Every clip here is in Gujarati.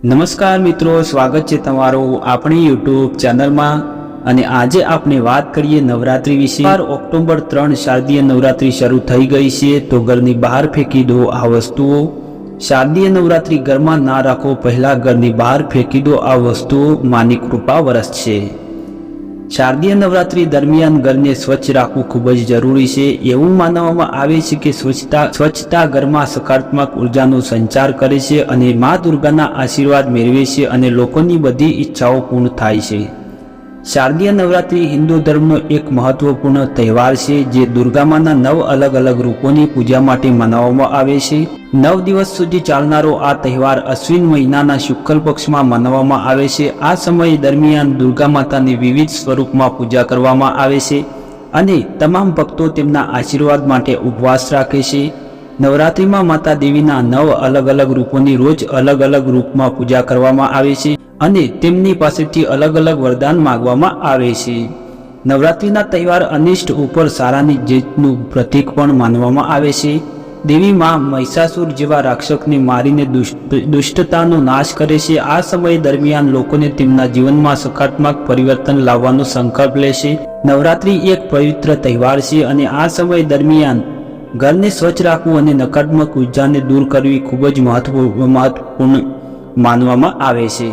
નમસ્કાર મિત્રો, સ્વાગત છે તમારું આપણી યુટ્યુબ ચેનલમાં। અને આજે આપણે વાત કરીએ નવરાત્રી વિશે। ઓક્ટોબર 3 શારદીય નવરાત્રી શરૂ થઈ ગઈ છે, તો ઘરની બહાર ફેંકી દો આ વસ્તુઓ। શારદીય નવરાત્રી ઘરમાં ના રાખો, પહેલા ઘરની બહાર ફેંકી દો આ વસ્તુઓ, માની કૃપા વરસશે। શારદીય નવરાત્રી દરમિયાન ઘરને સ્વચ્છ રાખવું ખૂબ જ જરૂરી છે। એવું માનવામાં આવે છે કે સ્વચ્છતા ઘરમાં સકારાત્મક ઉર્જાનો સંચાર કરે છે અને મા દુર્ગાના આશીર્વાદ મેળવે છે અને લોકોની બધી ઈચ્છાઓ પૂર્ણ થાય છે। શારદીય નવરાત્રી હિન્દુ ધર્મનો એક મહત્વપૂર્ણ તહેવાર છે, જે દુર્ગામાના 9 અલગ અલગ રૂપોની પૂજા માટે મનાવવામાં આવે છે। 9 દિવસ સુધી ચાલનારો આ તહેવાર અશ્વિન મહિનાના શુક્લ પક્ષમાં મનાવવામાં આવે છે। આ સમય દરમિયાન દુર્ગા માતાની વિવિધ સ્વરૂપમાં પૂજા કરવામાં આવે છે અને તમામ ભક્તો તેમના આશીર્વાદ માટે ઉપવાસ રાખે છે। નવરાત્રિમાં માતા દેવીના 9 અલગ અલગ રૂપોની રોજ અલગ અલગ રૂપમાં પૂજા કરવામાં આવે છે અને તેમની પાસેથી અલગ અલગ વરદાન માંગવામાં આવે છે। નવરાત્રિના તહેવાર અનિષ્ટ ઉપર સારાની જીતનું પ્રતીક પણ માનવામાં આવે છે। દેવી માં મહિષાસુર જેવા રાક્ષસને મારીને દુષ્ટતાનો નાશ કરે છે। આ સમય દરમિયાન લોકોને તેમના જીવનમાં સકારાત્મક પરિવર્તન લાવવાનો સંકલ્પ લે છે। નવરાત્રિ એક પવિત્ર તહેવાર છે અને આ સમય દરમિયાન ઘરને સ્વચ્છ રાખવું અને નકારાત્મક ઉર્જાને દૂર કરવી ખૂબ જ મહત્વપૂર્ણ માનવામાં આવે છે।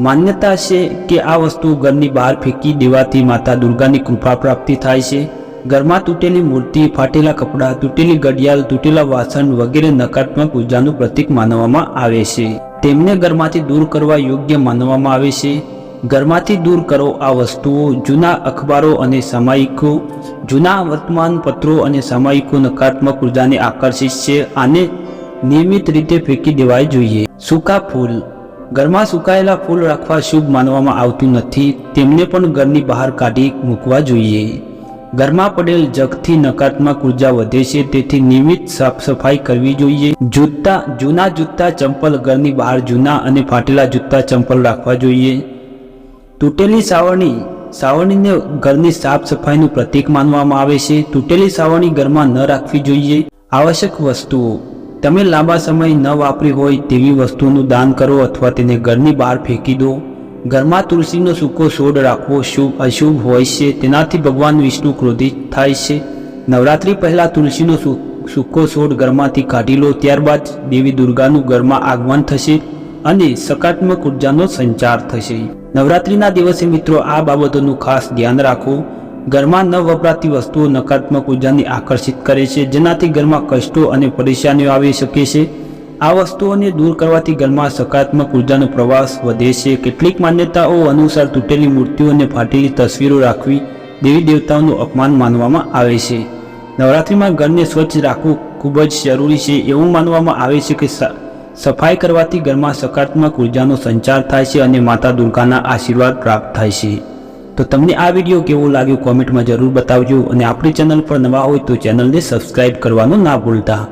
માન્યતા છે કે આ વસ્તુ ઘરની બહાર ફેંકી દેવાથી માતા દુર્ગાની કૃપા પ્રાપ્તિ થાય છે। ઘરમાં તૂટેલી મૂર્તિ, ફાટેલા કપડાં, તૂટેલી ઘડિયાળ, તૂટેલા વાસણ વગેરે નકારાત્મક ઉર્જાનું પ્રતીક માનવામાં આવે છે। તેમને ઘરમાંથી દૂર કરવા યોગ્ય માનવામાં આવે છે। ઘરમાંથી દૂર કરો આ વસ્તુઓ। જૂના અખબારો અને સામાયિકો, જૂના વર્તમાનપત્રો અને સામાયિકો નકારાત્મક ઉર્જાને આકર્ષિત છે, આને નિયમિત રીતે ફેંકી દેવા જોઈએ। સૂકા ફૂલ, ઘરમાં સુકાયેલા ફૂલ રાખવા શુભ માનવામાં આવતું નથી, તેમને પણ ઘરની બહાર કાઢી મૂકવા જોઈએ। ઘરમાં પડેલ જગથી નકારાત્મક ઉર્જા વધે છે, તેથી નિયમિત સાફ સફાઈ કરવી જોઈએ। જૂના જૂતા ચંપલ, ઘરની બહાર જૂના અને ફાટેલા જૂતા ચંપલ રાખવા જોઈએ। તૂટેલી સાવરણીને ઘરની સાફ સફાઈનું પ્રતીક માનવામાં આવે છે। તૂટેલી સાવરણી ઘરમાં ન રાખવી જોઈએ। આવશ્યક વસ્તુઓ, તમે લાંબા સમય ન વાપરી હોય તેવી વસ્તુઓનું દાન કરો અથવા તેને ઘરની બહાર ફેંકી દો। ઘરમાં તુલસીનો સૂકો છોડ રાખવો અશુભ હોય છે, તેનાથી ભગવાન વિષ્ણુ ક્રોધિત થાય છે। નવરાત્રી પહેલા તુલસીનો સૂકો છોડ ઘરમાંથી કાઢી લો, ત્યારબાદ દેવી દુર્ગાનું ઘરમાં આગમન થશે અને સકારાત્મક ઉર્જાનો સંચાર થશે। નવરાત્રિના દિવસે મિત્રો આ બાબતોનું ખાસ ધ્યાન રાખો। ઘરમાં ન વપરાતી વસ્તુઓ નકારાત્મક ઉર્જાને આકર્ષિત કરે છે, જેનાથી ઘરમાં કષ્ટો અને પરેશાનીઓ આવી શકે છે। આ વસ્તુઓને દૂર કરવાથી ઘરમાં સકારાત્મક ઉર્જાનો પ્રવાહ વધે છે। કેટલીક માન્યતાઓ અનુસાર તૂટેલી મૂર્તિઓ અને ફાટેલી તસવીરો રાખવી દેવી દેવતાઓનું અપમાન માનવામાં આવે છે। નવરાત્રિમાં ઘરને સ્વચ્છ રાખવું ખૂબ જ જરૂરી છે। એવું માનવામાં આવે છે કે સફાઈ કરવાથી ઘરમાં સકારાત્મક ઉર્જાનો સંચાર થાય છે અને માતા દુર્ગાના આશીર્વાદ પ્રાપ્ત થાય છે। તો તમને આ વિડીયો કેવો લાગ્યો કોમેન્ટમાં જરૂર બતાવજો અને આપણી ચેનલ પર નવા હોય તો ચેનલને સબસ્ક્રાઈબ કરવાનું ના ભૂલતા।